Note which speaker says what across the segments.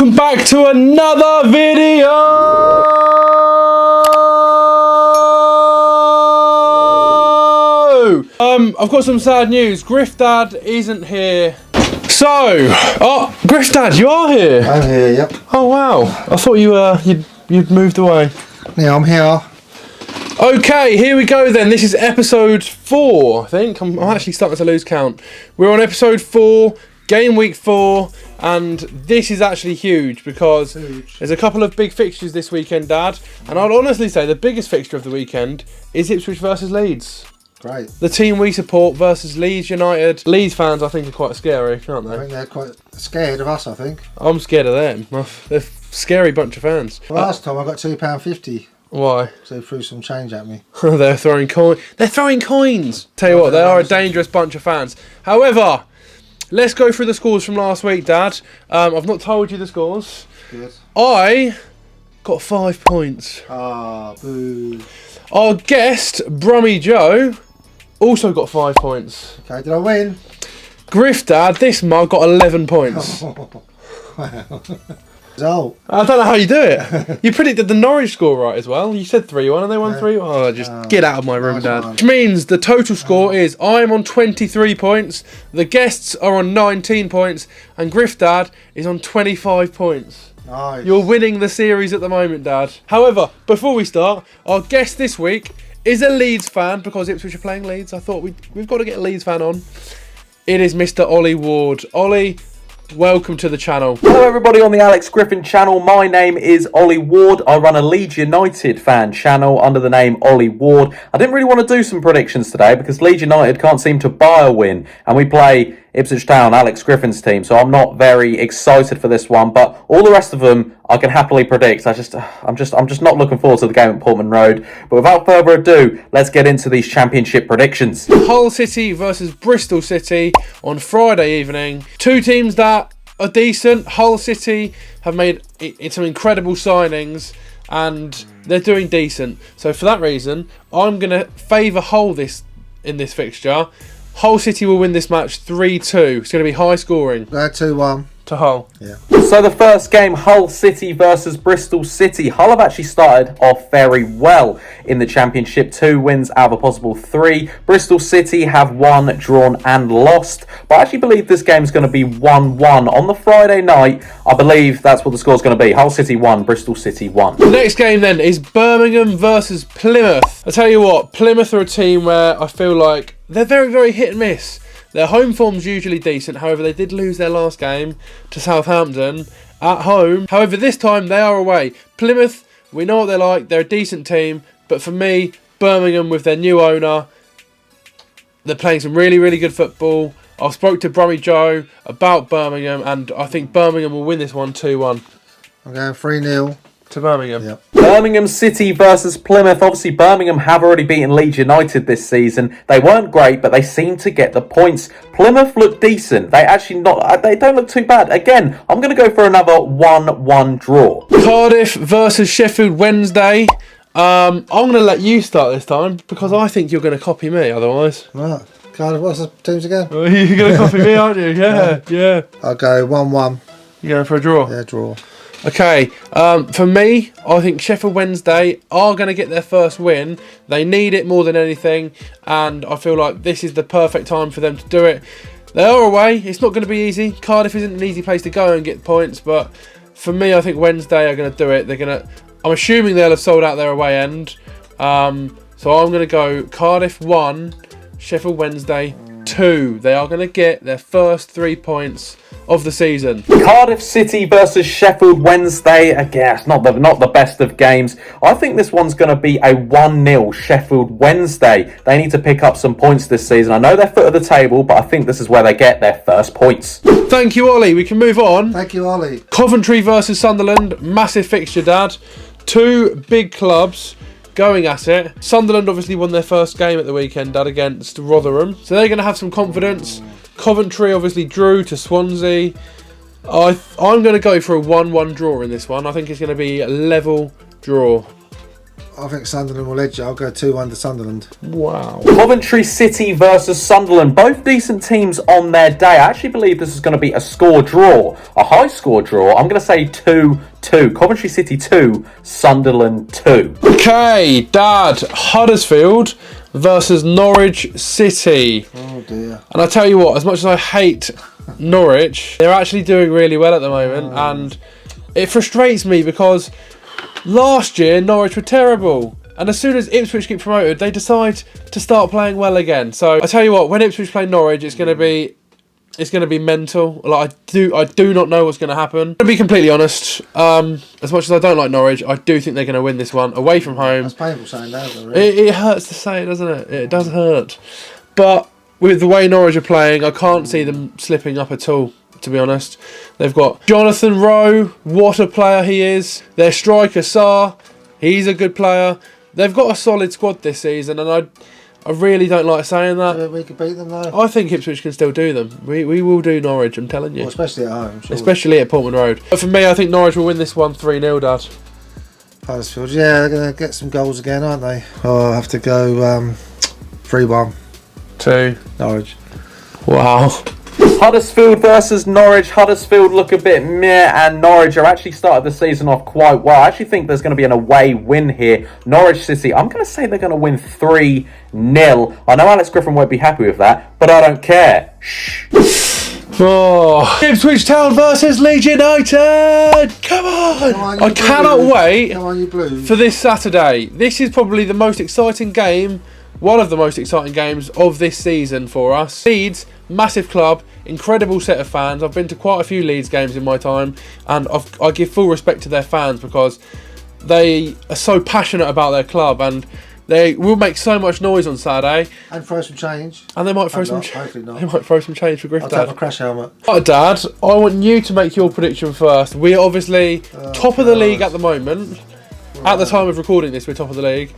Speaker 1: welcome back to another video. I've got some sad news. Griff Dad isn't here. So, Griff Dad, you are here.
Speaker 2: I'm here, yep.
Speaker 1: Oh wow, I thought you'd moved away.
Speaker 2: Yeah, I'm here.
Speaker 1: Okay, here we go then. This is episode 4, I think. I'm actually starting to lose count. We're on episode 4, game week 4, and this is actually huge because there's a couple of big fixtures this weekend, Dad. And I'd honestly say the biggest fixture of the weekend is Ipswich versus Leeds. Great. The team we support versus Leeds United. Leeds fans, I think, are quite scary, aren't they?
Speaker 2: I think they're quite scared of us, I think.
Speaker 1: I'm scared of them. They're a scary bunch of fans.
Speaker 2: Well, last time I got £2.50.
Speaker 1: Why?
Speaker 2: So they threw some change at me.
Speaker 1: They're throwing coins. They're throwing coins. Tell you what, they are a dangerous bunch of fans. However, let's go through the scores from last week, Dad. I've not told you the scores.
Speaker 2: Good.
Speaker 1: I got 5 points.
Speaker 2: Ah, boo.
Speaker 1: Our guest, Brummy Joe, also got 5 points.
Speaker 2: Okay, did I win?
Speaker 1: Griff Dad, this mug, got 11 points.
Speaker 2: Wow. Result.
Speaker 1: I don't know how you do it. You predicted the Norwich score right as well. You said 3-1 and they won 3-1. Oh, just get out of my room, Dad. Which means the total score is I'm on 23 points, the guests are on 19 points, and Griff Dad is on 25 points.
Speaker 2: Nice.
Speaker 1: You're winning the series at the moment, Dad. However, before we start, our guest this week is a Leeds fan because Ipswich are playing Leeds. I thought we've got to get a Leeds fan on. It is Mr. Ollie Ward. Ollie, welcome to the channel.
Speaker 3: Hello everybody on the Alex Griffin channel. My name is Ollie Ward. I run a Leeds United fan channel under the name Ollie Ward. I didn't really want to do some predictions today because Leeds United can't seem to buy a win, and we play Ipswich Town, Alex Griffin's team, so I'm not very excited for this one, but all the rest of them I can happily predict. I'm just not looking forward to the game at Portman Road. But without further ado, let's get into these championship predictions.
Speaker 1: Hull City versus Bristol City on Friday evening. Two teams that are decent. Hull City have made some incredible signings and they're doing decent. So for that reason, I'm going to favour Hull in this fixture. Hull City will win this match 3-2. It's going to be high scoring.
Speaker 2: 2-1.
Speaker 1: To Hull.
Speaker 2: Yeah.
Speaker 3: So the first game, Hull City versus Bristol City. Hull have actually started off very well in the Championship. 2 wins out of a possible 3. Bristol City have won, drawn and lost. But I actually believe this game is going to be 1-1. On the Friday night, I believe that's what the score is going to be. Hull City 1, Bristol City 1.
Speaker 1: The next game then is Birmingham versus Plymouth. I tell you what, Plymouth are a team where I feel like they're very, very hit and miss. Their home form's usually decent, however they did lose their last game to Southampton at home. However, this time they are away. Plymouth, we know what they're like, they're a decent team, but for me, Birmingham with their new owner, they're playing some really, really good football. I spoke to Brummy Joe about Birmingham, and I think Birmingham will win this one 2-1.
Speaker 2: I'm going 3-0.
Speaker 1: To Birmingham.
Speaker 2: Yep.
Speaker 3: Birmingham City versus Plymouth. Obviously, Birmingham have already beaten Leeds United this season. They weren't great, but they seem to get the points. Plymouth look decent. They don't look too bad. Again, I'm going to go for another 1-1 draw.
Speaker 1: Cardiff versus Sheffield Wednesday. I'm going to let you start this time because I think you're going to copy me otherwise.
Speaker 2: Right. Cardiff, what's the teams again?
Speaker 1: Well, you're going to copy me, aren't you? Yeah.
Speaker 2: I'll go 1-1.
Speaker 1: You're going for a draw?
Speaker 2: Yeah, draw.
Speaker 1: Okay, for me, I think Sheffield Wednesday are going to get their first win. They need it more than anything, and I feel like this is the perfect time for them to do it. They are away. It's not going to be easy. Cardiff isn't an easy place to go and get points, but for me, I think Wednesday are going to do it. I'm assuming they'll have sold out their away end. So I'm going to go Cardiff 1, Sheffield Wednesday 2. They are going to get their first 3 points of the season.
Speaker 3: Cardiff City versus Sheffield Wednesday. Again, it's not the best of games. I think this one's going to be a 1-0 Sheffield Wednesday. They need to pick up some points this season. I know they're foot of the table, but I think this is where they get their first points.
Speaker 1: Thank you, Ollie. We can move on.
Speaker 2: Thank you, Ollie.
Speaker 1: Coventry versus Sunderland. Massive fixture, Dad. 2 big clubs going at it. Sunderland obviously won their first game at the weekend, Dad, against Rotherham. So they're going to have some confidence. Coventry obviously drew to Swansea. I'm going to go for a 1-1 draw in this one. I think it's going to be a level draw.
Speaker 2: I think Sunderland will edge it. I'll go 2-1 to Sunderland.
Speaker 1: Wow.
Speaker 3: Coventry City versus Sunderland. Both decent teams on their day. I actually believe this is going to be a score draw. A high score draw. I'm going to say 2-2. Coventry City 2, Sunderland 2.
Speaker 1: Okay, Dad. Huddersfield versus Norwich City.
Speaker 2: Oh dear.
Speaker 1: And I tell you what, as much as I hate Norwich, they're actually doing really well at the moment. And it frustrates me because last year Norwich were terrible. And as soon as Ipswich get promoted, they decide to start playing well again. So I tell you what, when Ipswich play Norwich, it's going to be mental. Like I do not know what's going to happen. To be completely honest, as much as I don't like Norwich, I do think they're going to win this one away from home.
Speaker 2: That's painful saying that, though, really.
Speaker 1: It hurts to say it, doesn't it? It does hurt. But with the way Norwich are playing, I can't see them slipping up at all, to be honest. They've got Jonathan Rowe, what a player he is. Their striker, Sarr, he's a good player. They've got a solid squad this season, and I really don't like saying that.
Speaker 2: So we could beat them, though.
Speaker 1: I think Ipswich can still do them. We will do Norwich, I'm telling you.
Speaker 2: Well, especially at home. Surely.
Speaker 1: Especially at Portman Road. But for me, I think Norwich will win this one 3-0, Dad.
Speaker 2: Huddersfield, yeah, they're going to get some goals again, aren't they? Oh, I'll have to go 3-1.
Speaker 1: 2.
Speaker 2: Norwich.
Speaker 1: Wow.
Speaker 3: Huddersfield versus Norwich. Huddersfield look a bit meh, and Norwich are actually started the season off quite well. I actually think there's going to be an away win here. Norwich City, I'm going to say they're going to win 3-0. I know Alex Griffin won't be happy with that, but I don't care. Shh.
Speaker 1: Oh, Ipswich Town versus Leeds United! Come on! I cannot wait for this Saturday. This is probably the most exciting game, one of the most exciting games of this season for us. Leeds, massive club, incredible set of fans. I've been to quite a few Leeds games in my time, and I give full respect to their fans because they are so passionate about their club, and they will make so much noise on Saturday.
Speaker 2: And throw some change.
Speaker 1: And they might throw some change for Griff.
Speaker 2: I'll take a crash helmet.
Speaker 1: Right, Dad, I want you to make your prediction first. We are obviously top of the league at the moment. Right. At the time of recording this, we're top of the league.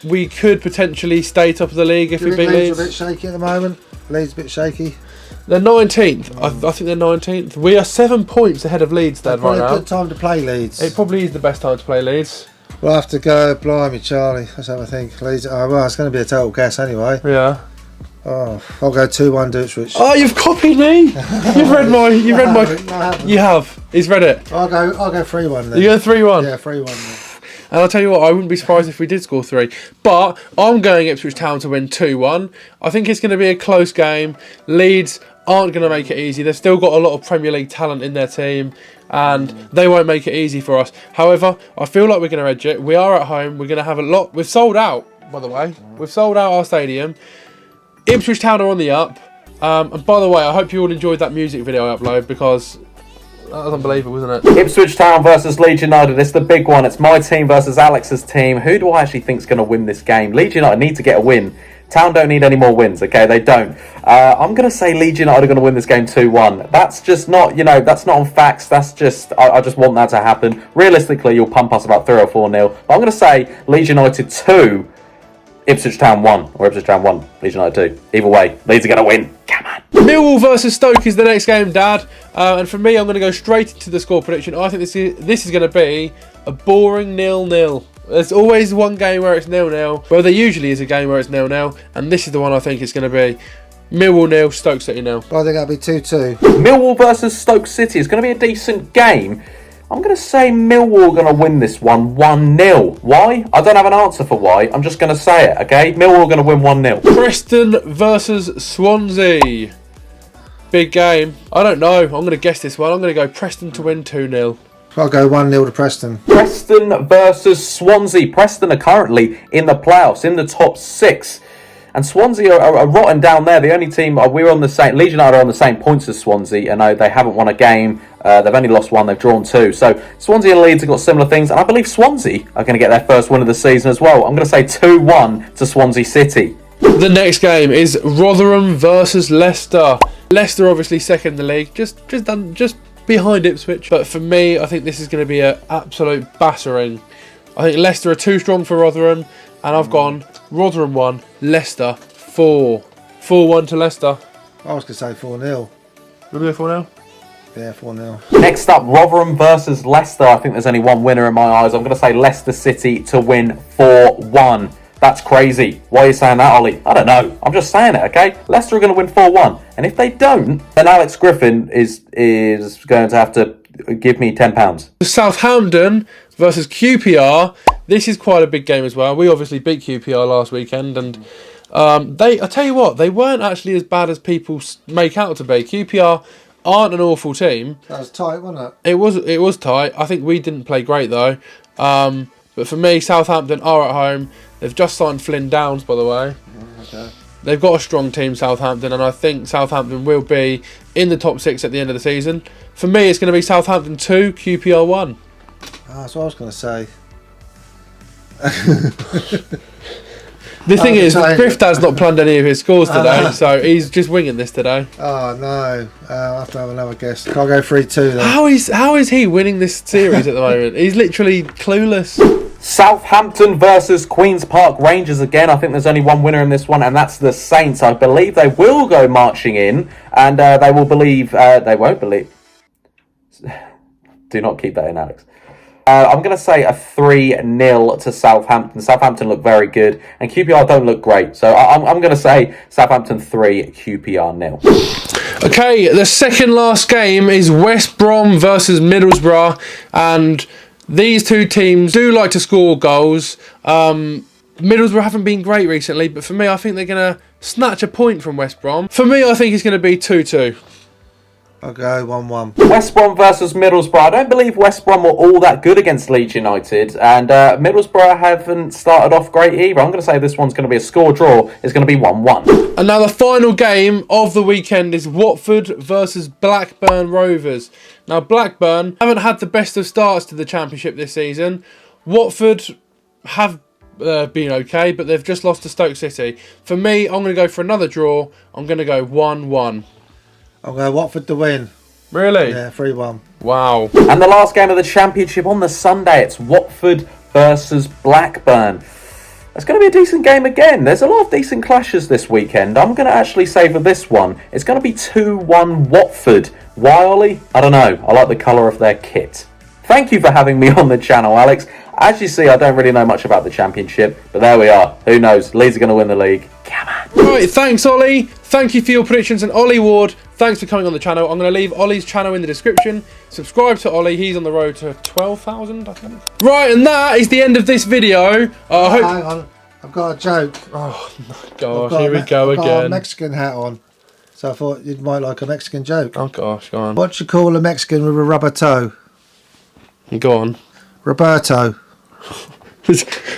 Speaker 1: We could potentially stay top of the league if we beat Leeds.
Speaker 2: Leeds are a bit shaky at the moment. Leeds a bit shaky.
Speaker 1: They're 19th. I think they're 19th. We are 7 points ahead of Leeds, Dad, right now.
Speaker 2: A good time to play Leeds.
Speaker 1: It probably is the best time to play Leeds.
Speaker 2: We'll have to go, blimey, Charlie. Let's have a think. Leeds. Oh, well, it's going to be a total guess anyway.
Speaker 1: Yeah.
Speaker 2: Oh, I'll go 2-1 to Ipswich.
Speaker 1: Oh, you've copied me. You've read my. You read my.
Speaker 2: No, I haven't.
Speaker 1: You have. He's read it.
Speaker 2: I'll go 3-1 then.
Speaker 1: You go 3-1.
Speaker 2: Yeah, 3-1.
Speaker 1: And I'll tell you what, I wouldn't be surprised if we did score 3. But I'm going Ipswich Town to win 2-1. I think it's going to be a close game. Leeds aren't going to make it easy. They've still got a lot of Premier League talent in their team, and they won't make it easy for us. However, I feel like we're going to edge it. We are at home. We're going to have a lot. We've sold out, by the way. We've sold out our stadium. Ipswich Town are on the up. And by the way, I hope you all enjoyed that music video I uploaded because that was unbelievable, wasn't it?
Speaker 3: Ipswich Town versus Leeds United. It's the big one. It's my team versus Alex's team. Who do I actually think is going to win this game? Leeds United need to get a win. Town don't need any more wins, okay? They don't. I'm going to say Leeds United are going to win this game 2-1. That's just not, that's not on facts. That's just, I just want that to happen. Realistically, you'll pump us about 3 or 4-0. But I'm going to say Leeds United 2, Ipswich Town 1. Or Ipswich Town 1, Leeds United 2. Either way, Leeds are going to win. Come on.
Speaker 1: Millwall versus Stoke is the next game, Dad. And for me, I'm going to go straight into the score prediction. I think this is going to be a boring 0-0. There's always one game where it's 0-0. Well, there usually is a game where it's 0-0. And this is the one I think it's going to be. Millwall 0, Stoke City 0.
Speaker 2: I think that'll be 2-2.
Speaker 3: Millwall versus Stoke City is going to be a decent game. I'm going to say Millwall are going to win this one 1-0. Why? I don't have an answer for why. I'm just going to say it, okay? Millwall are going to win 1-0.
Speaker 1: Preston versus Swansea. Big game. I don't know. I'm going to guess this one. I'm going to go Preston to win 2-0.
Speaker 2: I'll go 1-0 to Preston.
Speaker 3: Preston versus Swansea. Preston are currently in the playoffs, in the top 6. And Swansea are rotten down there. The only team, we're on the same, Leeds United are on the same points as Swansea. And they haven't won a game. They've only lost 1, they've drawn 2. So Swansea and Leeds have got similar things. And I believe Swansea are going to get their first win of the season as well. I'm going to say 2-1 to Swansea City.
Speaker 1: The next game is Rotherham versus Leicester. Leicester obviously second in the league, just behind Ipswich. But for me, I think this is going to be an absolute battering. I think Leicester are too strong for Rotherham, and I've gone Rotherham 1, Leicester 4. 4-1 to Leicester.
Speaker 2: I was going to say 4-0.
Speaker 1: Will we go 4-0?
Speaker 2: Yeah, 4-0.
Speaker 3: Next up, Rotherham versus Leicester. I think there's only one winner in my eyes. I'm going to say Leicester City to win 4-1. That's crazy. Why are you saying that, Ollie? I don't know. I'm just saying it, okay? Leicester are going to win 4-1. And if they don't, then Alex Griffin is going to have to give me £10.
Speaker 1: Southampton versus QPR. This is quite a big game as well. We obviously beat QPR last weekend, and I tell you what, they weren't actually as bad as people make out to be. QPR aren't an awful team.
Speaker 2: That was tight, wasn't it?
Speaker 1: It was tight. I think we didn't play great though. But for me, Southampton are at home. They've just signed Flynn Downs, by the way.
Speaker 2: Okay.
Speaker 1: They've got a strong team, Southampton, and I think Southampton will be in the top 6 at the end of the season. For me, it's going to be Southampton 2, QPR 1.
Speaker 2: That's what I was going to say.
Speaker 1: The thing is, Griff Dad's not planned any of his scores today, so he's just winging this today.
Speaker 2: Oh no, I'll have to have another guess. Can't go 3-2 then.
Speaker 1: How is he winning this series at the moment? He's literally clueless.
Speaker 3: Southampton versus Queen's Park Rangers again. I think there's only one winner in this one, and that's the Saints. I believe they will go marching in, and they will believe... they won't believe... Do not keep that in, Alex. I'm going to say a 3-0 to Southampton. Southampton look very good, and QPR don't look great. So I'm going to say Southampton 3, QPR 0.
Speaker 1: Okay, the second last game is West Brom versus Middlesbrough, and these two teams do like to score goals. Middlesbrough haven't been great recently, but for me, I think they're going to snatch a point from West Brom. For me, I think it's going to be 2-2.
Speaker 2: I'll go 1-1.
Speaker 3: West Brom versus Middlesbrough. I don't believe West Brom were all that good against Leeds United, and Middlesbrough haven't started off great either. I'm going to say this one's going to be a score draw. It's going to be 1-1.
Speaker 1: And now the final game of the weekend is Watford versus Blackburn Rovers. Now Blackburn haven't had the best of starts to the Championship this season. Watford have been okay, but they've just lost to Stoke City. For me, I'm going to go for another draw. I'm going to go 1-1.
Speaker 2: I'll go Watford to win.
Speaker 1: Really?
Speaker 2: Yeah, 3-1.
Speaker 1: Wow.
Speaker 3: And the last game of the Championship on the Sunday, it's Watford versus Blackburn. It's going to be a decent game again. There's a lot of decent clashes this weekend. I'm going to actually say for this one, it's going to be 2-1 Watford. Why, Ollie? I don't know. I like the colour of their kit. Thank you for having me on the channel, Alex. As you see, I don't really know much about the Championship, but there we are. Who knows? Leeds are going to win the league. Come on.
Speaker 1: Right, thanks, Ollie. Thank you for your predictions, and Ollie Ward, thanks for coming on the channel. I'm going to leave Ollie's channel in the description. Subscribe to Ollie. He's on the road to 12,000, I think. Right, and that is the end of this video.
Speaker 2: Hang on. I've got a joke.
Speaker 1: Oh, my gosh. Here we go
Speaker 2: I've got
Speaker 1: again.
Speaker 2: a Mexican hat on. So I thought you might like a Mexican joke.
Speaker 1: Oh, gosh, go on.
Speaker 2: What do you call a Mexican with a rubber toe?
Speaker 1: Go on.
Speaker 2: Roberto.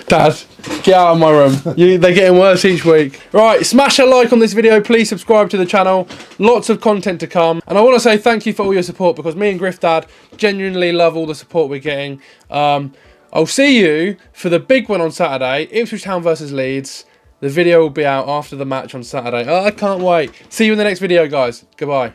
Speaker 1: Dad, get out of my room. They're getting worse each week. Right, smash a like on this video. Please subscribe to the channel. Lots of content to come. And I want to say thank you for all your support, because me and Griff Dad genuinely love all the support we're getting. I'll see you for the big one on Saturday, Ipswich Town versus Leeds. The video will be out after the match on Saturday. Oh, I can't wait. See you in the next video, guys. Goodbye.